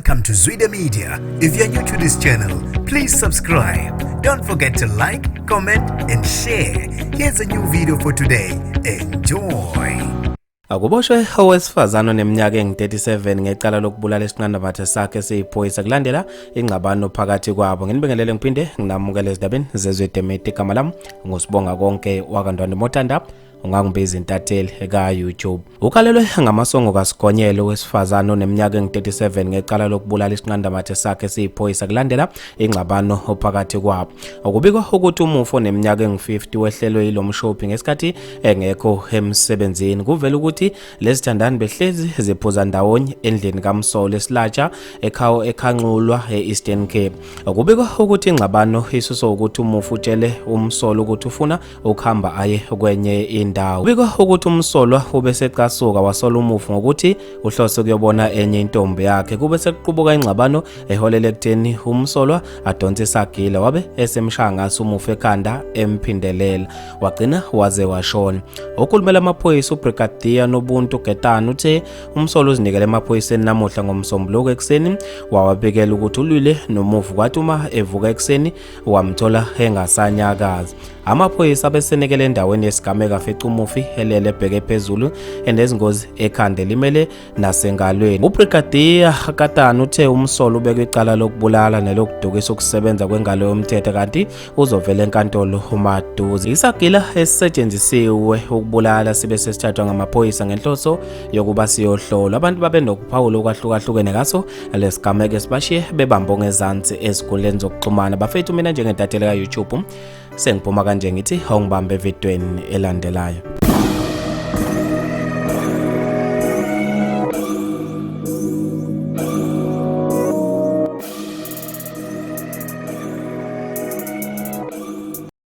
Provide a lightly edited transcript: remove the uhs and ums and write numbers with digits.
Welcome to Zwida Media. If you're new to this channel, please subscribe. Don't forget to like, comment and share. Here's a new video for today. Enjoy. Akuboshwe owesifazana oneminyaka engu-37 ngecala lokubulala isiqindamathe sakhe esiyiphoyisa kulandela ingxabano phakathi kwabo. Nginibingelele ngiphinde nginamukele ezindabeni zezwide media. Igama lami ngusibonga konke wakandwani Motanda. Ungangibhizi intatheli eka-YouTube. Ukhalelwe ngamasongo kaSigonyelo wesifazana oneminyaka engu-37 ngecala lokubulala isiqindamathe sakhe esiyiphoyisa kulandela ingxabano phakathi kwabo. Okubikwa ukuthi umufi oneminyaka engu-50 wehlelwe yilomshophi ngesikhathi engekho emsebenzini. Kuvela ukuthi lezithandani behlezi ziphuza ndawonye endlini kaMsolo eSilatsha ekhanxulwa e-Eastern Cape. Okubikwa ukuthi ingxabano isuswa ukuthi umufi utshele uMsolo ukuthi ufuna ukuhamba aye kwenye indawo. Kubikwa ukuthi uMsolwa ube secasuka wasola umufi ngokuthi uhlose kuyobona enye intombi yakhe. Kube sekuqubuka ingxabano eholele ekutheni uMsolwa adonse isagila wabe esemshangasa umufi ekhanda emphindelela wagcina waze washona. Okhulumela amaphoyisa uBrigadier Nobuntu Getana uthe uMsolwa uzinikele emaphoyiseni namuhla ngomsombuluko ekseni wawabikela ukuthi ulwile nomufi kwathi uma evuka ekseni wamthola engasanyakazi. Amaphoyisa abesenekele endaweni yesigameka afica umufi elele ebheke phezulu enezingozi ekhanda elimele nasengalweni. uBrigadier Getana uthe uMsolwa ubekwe icala lokubulala nelokudukisa ukusebenza kwengalo yomthetho kanti uzovela enkantolo umaduze. Isagila esisetshenzisiwe ukubulala sibe sesithathwa ngamaphoyisa ngenhloso yokuba siyohlolwa. Abantu babe nokuphawula okwahlukahlukene ngaso lesigameka esibashiye bebambo ngezansi ezikhundleni zokuxhumana. Bafethu mina njengentatheleka ka-YouTube sengiphuma kanje ngithi awungibambe evidweni elandelayo.